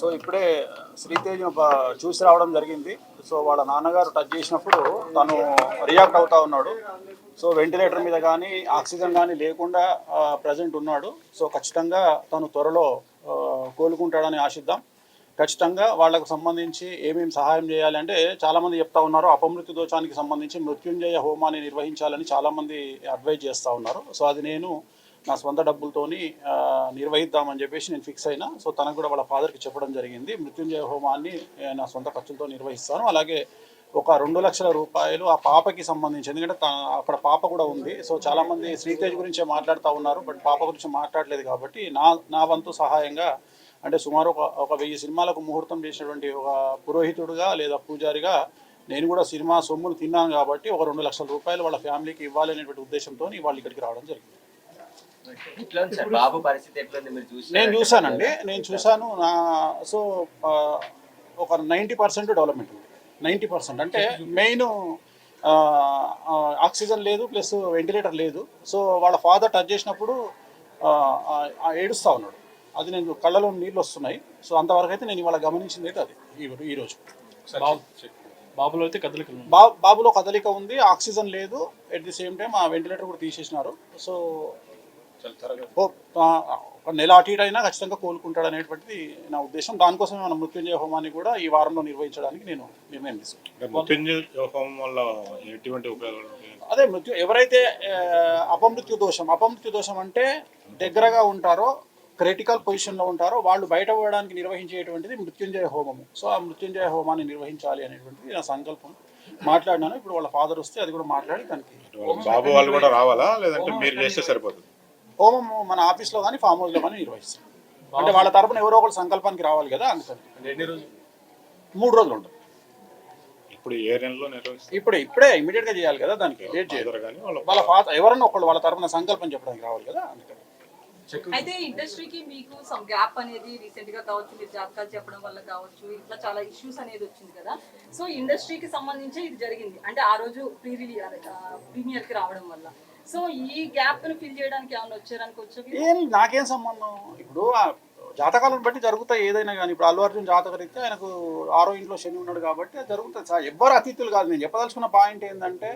So ఇప్పుడే శ్రీతేజ్ చూసి రావడం జరిగింది. సో వాళ్ళ నాన్నగారు టచ్ చేసినప్పుడు తను రియాక్ట్ అవుతా ఉన్నాడు. సో వెంటిలేటర్ మీద కానీ ఆక్సిజన్ కానీ లేకుండా ప్రజెంట్ ఉన్నాడు. సో ఖచ్చితంగా తను త్వరలో కోలుకుంటాడని ఆశిద్దాం. ఖచ్చితంగా వాళ్ళకు సంబంధించి ఏమేమి సహాయం చేయాలి అంటే చాలామంది చెప్తా ఉన్నారు, అపమృత్యు దోషానికి సంబంధించి మృత్యుంజయ హోమాన్ని నిర్వహించాలని చాలామంది అడ్వైజ్ చేస్తూ ఉన్నారు. సో అది నేను నా సొంత డబ్బులతోని నిర్వహిద్దామని చెప్పేసి నేను ఫిక్స్ అయినా. సో తనకు కూడా వాళ్ళ ఫాదర్కి చెప్పడం జరిగింది, మృత్యుంజయ హోమాన్ని నా సొంత ఖర్చులతో నిర్వహిస్తాను. అలాగే ఒక 2 లక్షల రూపాయలు ఆ పాపకి సంబంధించి, ఎందుకంటే అక్కడ పాప కూడా ఉంది. సో చాలామంది శ్రీతేజ్ గురించే మాట్లాడుతూ ఉన్నారు, బట్ పాప గురించి మాట్లాడలేదు. కాబట్టి నా వంతు సహాయంగా అంటే సుమారు ఒక 1000 సినిమాలకు ముహూర్తం చేసినటువంటి ఒక పురోహితుడుగా లేదా పూజారిగా నేను కూడా సినిమా సొమ్ములు తిన్నాను. కాబట్టి ఒక 2 లక్షల రూపాయలు వాళ్ళ ఫ్యామిలీకి ఇవ్వాలి అనేటువంటి ఉద్దేశంతో వాళ్ళు ఇక్కడికి రావడం జరిగింది. నేను చూశానండి, నేను చూశాను. సో ఒక 90% డెవలప్మెంట్ ఉంది. 90% అంటే మెయిన్ ఆక్సిజన్ లేదు, ప్లస్ వెంటిలేటర్ లేదు. సో వాళ్ళ ఫాదర్ టచ్ చేసినప్పుడు ఏడుస్తూ ఉన్నాడు. అది నేను కళ్ళలో నీళ్ళు వస్తున్నాయి. సో అంతవరకు అయితే నేను ఇవాళ గమనించింది అయితే అది ఈరోజు. బాబులో అయితే కదలిక బాబులో కదలిక ఉంది, ఆక్సిజన్ లేదు. ఎట్ ది సేమ్ టైం ఆ వెంటిలేటర్ కూడా తీసేసినారు. సో ఒక నెల అటు ఇటు అయినా ఖచ్చితంగా కోలుకుంటాడు అనేటువంటిది నా ఉద్దేశం. దానికోసమే మన మృత్యుంజయ హోమాన్ని కూడా ఈ వారంలో నిర్వహించడానికి నేను నిర్ణయం తీసుకున్నాను. అదే ఎవరైతే అపమృత్యు దోషం అంటే దగ్గరగా ఉంటారో, క్రిటికల్ పొజిషన్లో ఉంటారో వాళ్ళు బయట పోవడానికి నిర్వహించేటువంటిది మృత్యుంజయ హోమము. సో ఆ మృత్యుంజయ హోమాన్ని నిర్వహించాలి అనేటువంటిది నా సంకల్పం. మాట్లాడినాను. ఇప్పుడు వాళ్ళ ఫాదర్ వస్తే అది కూడా మాట్లాడి దానికి బాబు వాళ్ళు కూడా రావాలా, లేదంటే మీరు చేస్తే సరిపోతుంది? హోమం మన ఆఫీస్లో కానీ ఫామ్ హౌస్లో కానీ నిర్వహిస్తాం. అంటే వాళ్ళ తరపున ఎవరో ఒకరు సంకల్పానికి రావాలి కదా, అందుకని. 3 రోజులు ఉంటుంది. ఇప్పుడు ఏ నెలలో నిర్వహిస్తారు? ఇప్పుడే ఇమీడియట్గా చేయాలి కదా, దానికి డేట్ చేయాలి. వాళ్ళ ఫాదర్ ఎవరన్నా ఒకళ్ళు వాళ్ళ తరపున సంకల్పం చెప్పడానికి రావాలి కదా, అందుకని. అయితే ఇండస్ట్రీకి మీకు సమ్ గ్యాప్ అనేది రీసెంట్ గా కావచ్చు, మీరు జాతకాలు చెప్పడం వల్ల కావచ్చు, ఇట్లా చాలా ఇష్యూస్ అనేది వచ్చింది కదా. సో ఇండస్ట్రీకి సంబంధించి ఇది జరిగింది అంటే ఆ రోజు ప్రీమియర్ కి రావడం వల్ల. సో ఈ గ్యాప్ ను ఫిల్ చేయడానికి ఏమైనా వచ్చారనుకోవచ్చు? నాకేం సంబంధం. ఇప్పుడు జాతకాలను బట్టి జరుగుతాయి ఏదైనా కానీ. ఇప్పుడు అల్లు అర్జున్ జాతక రీత్యా ఆయనకు 6వ ఇంట్లో శని ఉన్నాడు కాబట్టి అది జరుగుతుంది. ఎవ్వరు అతిథులు కాదు. నేను చెప్పదలుచుకున్న పాయింట్ ఏంటంటే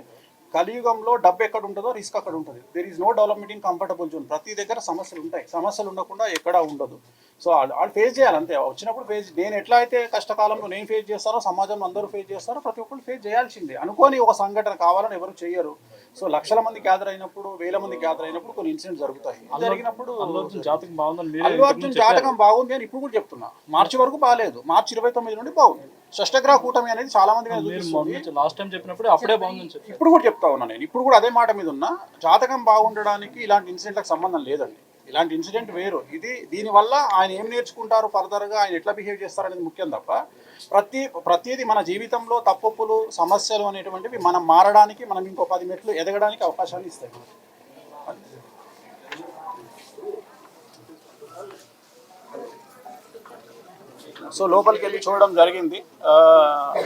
కలియుగంలో డబ్బు ఎక్కడ ఉంటుందో రిస్క్ అక్కడ ఉంటుంది. There is no development in comfortable zone. ప్రతి దగ్గర సమస్యలు ఉంటాయి, సమస్యలు ఉండకుండా ఎక్కడా ఉండదు. సో వాళ్ళు ఫేస్ చేయాలి అంతే. వచ్చినప్పుడు నేను ఎట్లా అయితే కష్టకాలంలో నేను ఫేస్ చేస్తానో సమాజంలో అందరూ ఫేస్ చేస్తారో ప్రతి ఒక్కరు ఫేస్ చేయాల్సిందే. అనుకోని ఒక సంఘటన కావాలని ఎవరు చేయరు. సో లక్షల మంది గ్యాదర్ అయినప్పుడు, 1000 మంది గ్యాదర్ అయినప్పుడు కొన్ని ఇన్సిడెంట్ జరుగుతాయి. జరిగినప్పుడు అల్లు అర్జున్ జాతకం బాగుంది అని ఇప్పుడు కూడా చెప్తున్నా. మార్చి వరకు బాగాలేదు, మార్చి 29 నుండి బాగుంది. షష్టగ్రహ కూటమి అనేది చాలా మంది లాస్ట్ టైం చెప్పినప్పుడు అప్పుడే బాగుంది. ఇప్పుడు కూడా చెప్తా ఉన్నా, నేను ఇప్పుడు కూడా అదే మాట మీద ఉన్నా. జాతకం బాగుండడానికి ఇలాంటి ఇన్సిడెంట్లకు సంబంధం లేదండి. ఇలాంటి ఇన్సిడెంట్ వేరు. దీనివల్ల ఆయన ఏం నేర్చుకుంటారు, ఫర్దర్గా ఆయన ఎట్లా బిహేవ్ చేస్తారు అనేది ముఖ్యం తప్ప ప్రతిదీ మన జీవితంలో తప్పులు సమస్యలు అనేటువంటివి మనం మారడానికి, మనం ఇంకో 10 మెట్లు ఎదగడానికి అవకాశాన్ని ఇస్తాయి. సో లోపలికి వెళ్ళి చూడడం జరిగింది.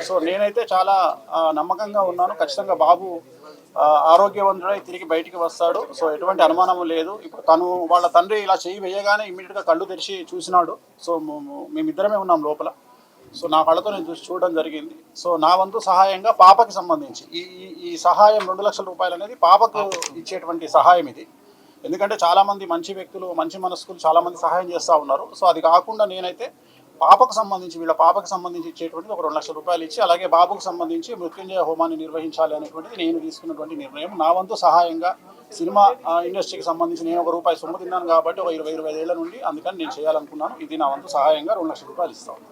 సో నేనైతే చాలా నమ్మకంగా ఉన్నాను. ఖచ్చితంగా బాబు ఆరోగ్యవంతుడై తిరిగి బయటికి వస్తాడు. సో ఎటువంటి అనుమానం లేదు. ఇప్పుడు వాళ్ళ తండ్రి ఇలా చేయి వేయగానే ఇమ్మీడియట్గా కళ్ళు తెరిచి చూసినాడు. సో మేమిద్దరమే ఉన్నాం లోపల. సో నా కళ్ళతో నేను చూడడం జరిగింది. సో నా వంతు సహాయంగా పాపకి సంబంధించి ఈ సహాయం 2 లక్షల రూపాయలు అనేది పాపకు ఇచ్చేటువంటి సహాయం ఇది. ఎందుకంటే చాలామంది మంచి వ్యక్తులు, మంచి మనస్కులు చాలామంది సహాయం చేస్తూ ఉన్నారు. సో అది కాకుండా నేనైతే వీళ్ళ పాపకు సంబంధించి ఇచ్చేటువంటిది ఒక 2 లక్షల రూపాయలు ఇచ్చి, అలాగే బాబుకు సంబంధించి మృత్యుంజయ హోమాన్ని నిర్వహించాలి అనేటువంటిది నేను తీసుకున్నటువంటి నిర్ణయం. నా వంతు సహాయంగా సినిమా ఇండస్ట్రీకి సంబంధించి నేను ఒక రూపాయి సొమ్ము తిన్నాను కాబట్టి ఒక 20-25 ఏళ్ల నుండి, అందుకని నేను చేయాలనుకున్నాను. ఇది నా వంతు సహాయంగా 2 లక్షల రూపాయలు ఇస్తాను.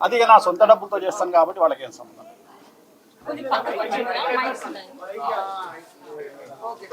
అది నా సొంత డబ్బులతో చేస్తాను కాబట్టి వాళ్ళకి ఏం సంబంధం. ఓకే.